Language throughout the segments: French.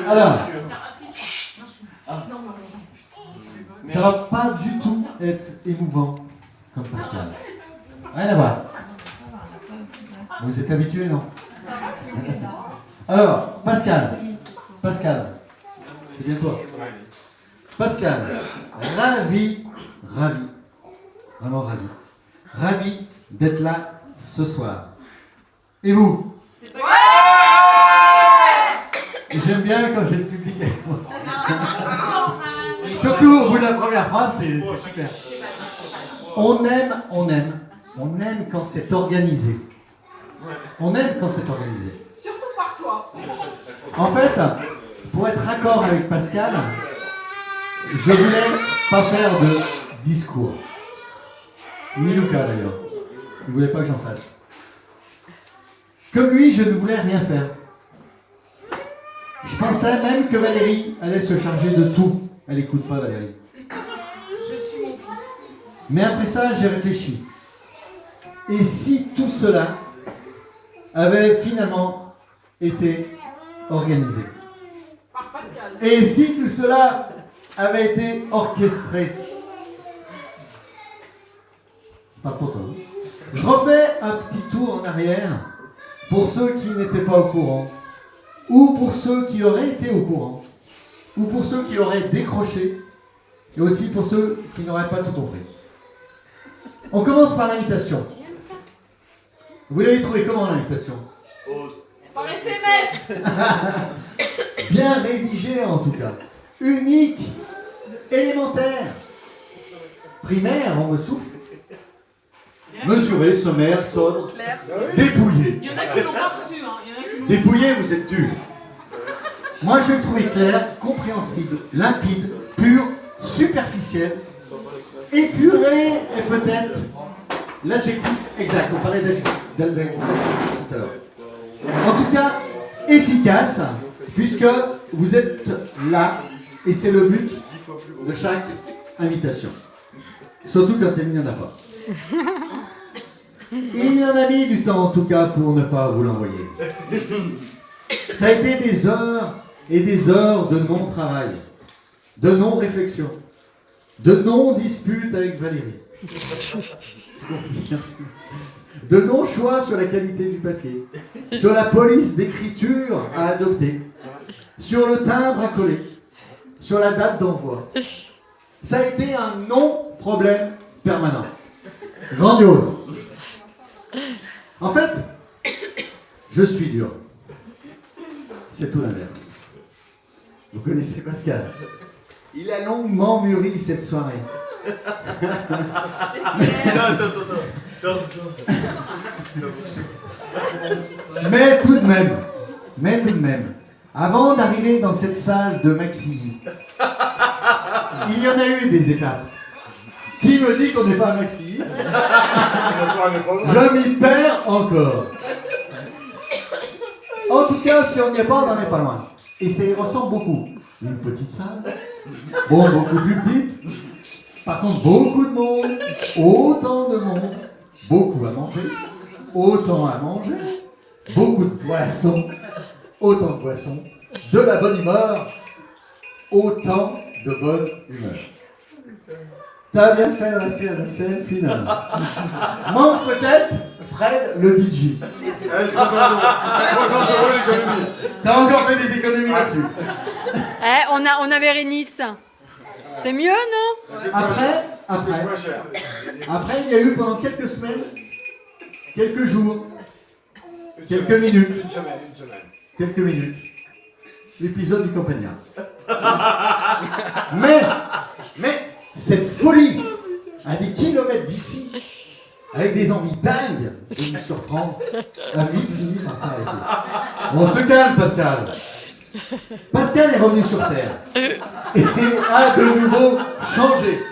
Alors, ça va pas du tout être émouvant comme Pascal. Rien à voir. Vous êtes habitués, non? Alors, Pascal, c'est bien toi. Pascal, ravi, vraiment ravi d'être là ce soir. Et vous? Ouais! J'aime bien quand j'ai le public avec moi. Surtout au bout de la première phrase, c'est super. On aime quand c'est organisé. Surtout par toi. En fait, pour être raccord avec Pascal, je voulais pas faire de discours. Ni Lucas d'ailleurs. Il voulait pas que j'en fasse. Comme lui, je ne voulais rien faire. Je pensais même que Valérie allait se charger de tout. Elle n'écoute pas Valérie. Je suis mon fils. Mais après ça, j'ai réfléchi. Et si tout cela avait finalement été organisé? Par Pascal. Et si tout cela avait été orchestré? Pas pour toi. Je refais un petit tour en arrière pour ceux qui n'étaient pas au courant, ou pour ceux qui auraient été au courant, ou pour ceux qui auraient décroché, et aussi pour ceux qui n'auraient pas tout compris. On commence par l'invitation. Vous l'avez trouvé comment l'invitation? Par SMS. Bien rédigé en tout cas. Unique, élémentaire. Primaire, on me souffle. Mesuré, sommaire, sobre, dépouillé. Il y en a qui l'ont pas reçu. Hein. Dépouillé, vous êtes dur. Moi, je le trouvais clair, compréhensible, limpide, pur, superficiel, épuré et peut-être l'adjectif exact. On parlait d'adjectif tout à l'heure. En tout cas, efficace, puisque vous êtes là, et c'est le but de chaque invitation. Surtout quand il n'y en a pas. Il y en a mis du temps en tout cas pour ne pas vous l'envoyer. Ça a été des heures et des heures de non-travail, de non-réflexion, de non-dispute avec Valérie, de non-choix sur la qualité du papier, sur la police d'écriture à adopter, sur le timbre à coller, sur la date d'envoi. Ça a été un non-problème permanent. Grandiose. En fait, je suis dur. C'est tout l'inverse. Vous connaissez Pascal. Il a longuement mûri cette soirée. Mais tout de même, avant d'arriver dans cette salle de Maxilly, il y en a eu des étapes. Qui me dit qu'on n'est pas à Maxilly? Je m'y perds encore. En tout cas, si on n'y est pas, on n'en est pas loin. Et ça y ressemble beaucoup. Une petite salle, bon, beaucoup plus petite. Par contre, beaucoup de monde, autant de monde, beaucoup à manger, autant à manger, beaucoup de poissons, autant de poissons, de la bonne humeur, autant de bonne humeur. T'as bien fait de rester à Bruxelles, finalement. Manque peut-être Fred, le DJ. 300 € l'économie. T'as encore fait des économies là-dessus. On a Bérénice. C'est mieux, non? Après, il y a eu pendant quelques semaines, quelques jours, quelques minutes, l'épisode du Campagnard. Mais cette folie à des kilomètres d'ici, avec des envies dingues de nous surprendre, a vite fini par s'arrêter. On se calme, Pascal. Pascal est revenu sur Terre et a de nouveau changé.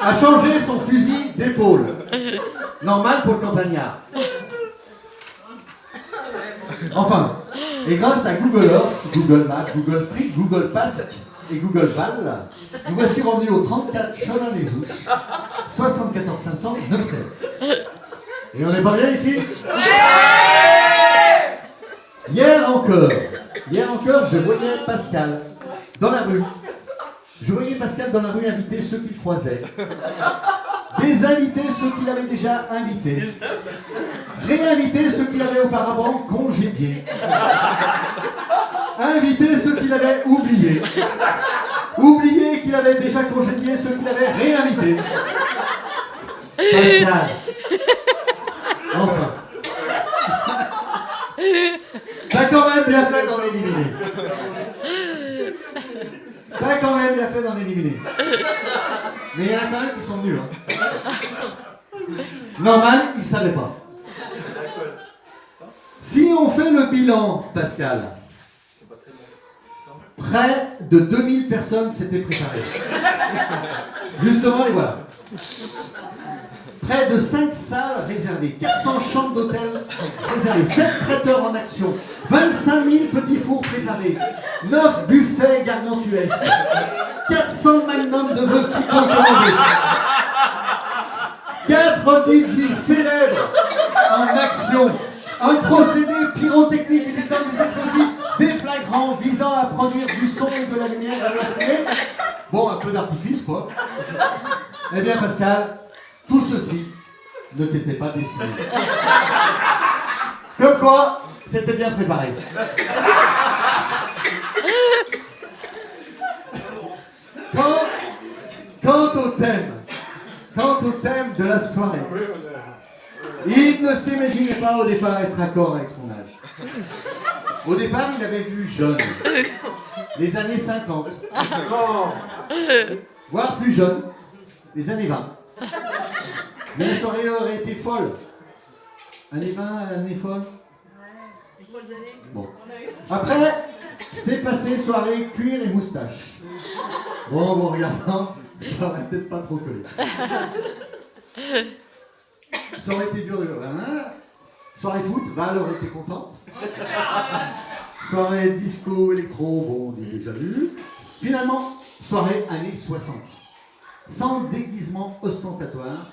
A changé son fusil d'épaule. Normal pour le campagnard. Enfin, et grâce à Google Earth, Google Maps, Google Street, Google Pasque et Google Val, nous voici revenus au 34 Chemin des Ouches, 74 500 900. Et on n'est pas bien ici? Hier Hier encore, je voyais Pascal dans la rue. Je voyais Pascal dans la rue inviter ceux qu'il croisait. Désinviter ceux qu'il avait déjà invités. Réinviter ceux qu'il avait auparavant congédiés. Inviter ceux qu'il avait oubliés. Oublier qu'il avait déjà congédié ceux qu'il avait réinvités. Pascal. Enfin. T'as quand même bien fait d'en éliminer. T'as quand même bien fait d'en éliminer. Mais il y en a quand même qui sont nuls. Hein. Normal, ils ne savaient pas. Si on fait le bilan, Pascal, près de 2000 personnes s'étaient préparées. Justement, les voilà. Près de 5 salles réservées, 400 chambres d'hôtel réservées, 7 traiteurs en action, 25 000 petits fours préparés, 9 buffets gargantuesques, 400 magnums de veuves qui comptent commander, 4 DJ célèbres en action, un procédé pyrotechnique utilisant des explosifs déflagrants visant à produire du son et de la lumière à la fumée. Bon, un feu d'artifice, quoi. Eh bien, Pascal, tout ceci ne t'était pas dessiné. Comme quoi, c'était bien préparé. Quant au thème de la soirée, il ne s'imaginait pas au départ être raccord avec son âge. Au départ, il avait vu jeune, les années 50, voire plus jeune, les années 20. Mais la soirée aurait été folle. Années 20, années folles. Bon. Après, c'est passé soirée cuir et moustache. Bon, vous regardant, ça aurait peut-être pas trop collé. Ça aurait été dur de... Soirée foot, Val aurait été contente. Soirée disco, électro, bon, on a déjà vu. Finalement, soirée années 60. Sans déguisement ostentatoire,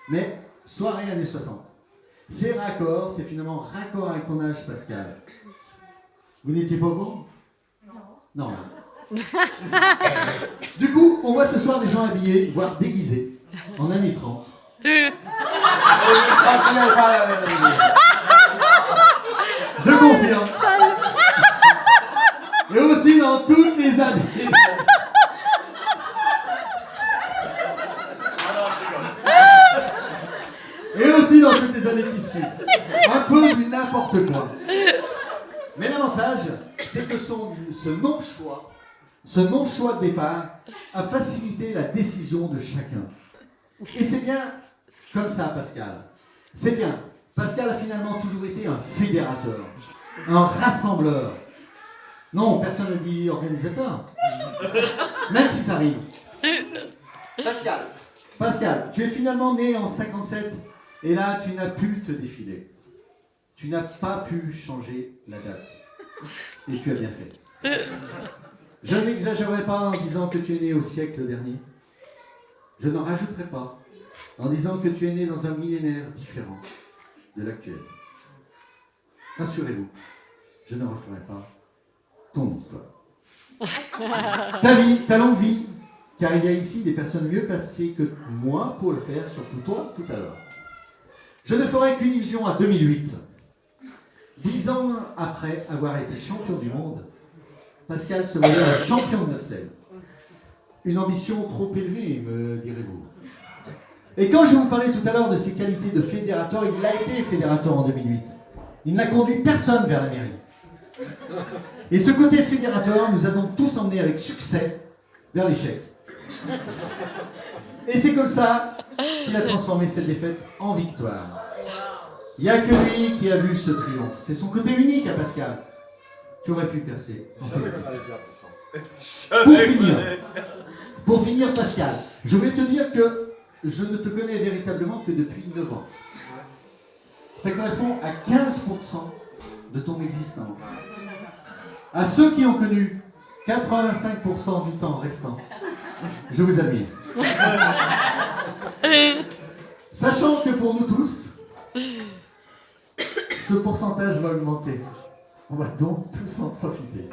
mais soirée années 60. C'est raccord, c'est finalement raccord avec ton âge, Pascal. Vous n'étiez pas au courant ? Non. Du coup, on voit ce soir des gens habillés, voire déguisés, en années 30. Je confirme. Et aussi dans toutes les années. Et aussi dans toutes les années qui suivent. Un peu du n'importe quoi. Mais l'avantage, c'est que ce non-choix de départ a facilité la décision de chacun. Et c'est bien comme ça, Pascal. C'est bien. Pascal a finalement toujours été un fédérateur, un rassembleur. Non, personne ne dit organisateur. Même si ça rime. Pascal, tu es finalement né en 57 et là, tu n'as pu te défiler. Tu n'as pas pu changer la date. Et tu as bien fait. Je n'exagérerai pas en disant que tu es né au siècle dernier. Je n'en rajouterai pas en disant que tu es né dans un millénaire différent de l'actuel. Rassurez-vous, je ne referai pas ton histoire. Ta vie, ta longue vie, car il y a ici des personnes mieux placées que moi pour le faire, surtout toi, tout à l'heure. Je ne ferai qu'une illusion à 2008. 10 ans après avoir été champion du monde, Pascal se voyait un champion de 9/16. Une ambition trop élevée, me direz-vous. Et quand je vous parlais tout à l'heure de ses qualités de fédérateur, il a été fédérateur en 2008. Il n'a conduit personne vers la mairie. Et ce côté fédérateur nous a donc tous emmenés avec succès vers l'échec. Et c'est comme ça qu'il a transformé cette défaite en victoire. Il n'y a que lui qui a vu ce triomphe. C'est son côté unique à Pascal. Tu aurais pu percer. Pour finir, Pascal, je vais te dire que je ne te connais véritablement que depuis 9 ans. Ça correspond à 15% de ton existence. À ceux qui ont connu 85% du temps restant, je vous admire. Sachant que pour nous tous, ce pourcentage va augmenter. On va donc tous en profiter.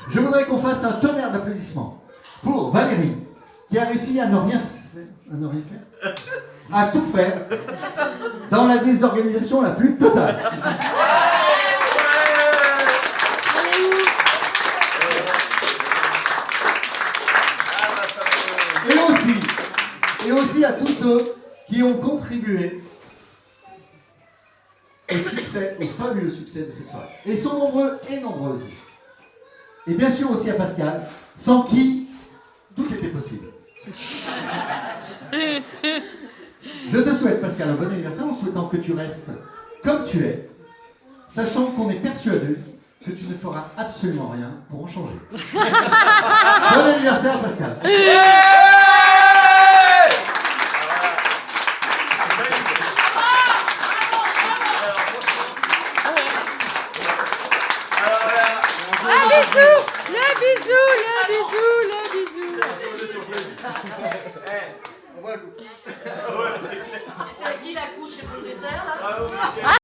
Je voudrais qu'on fasse un tonnerre d'applaudissements pour Valérie, qui a réussi à ne rien faire, à tout faire, dans la désorganisation la plus totale. Et aussi à tous ceux qui ont contribué au succès, au fabuleux succès de cette soirée. Et ils sont nombreux et nombreuses. Et bien sûr aussi à Pascal, sans qui tout était possible. Je te souhaite, Pascal, un bon anniversaire en souhaitant que tu restes comme tu es, sachant qu'on est persuadé que tu ne feras absolument rien pour en changer. Bon anniversaire, Pascal. Ah, bisous.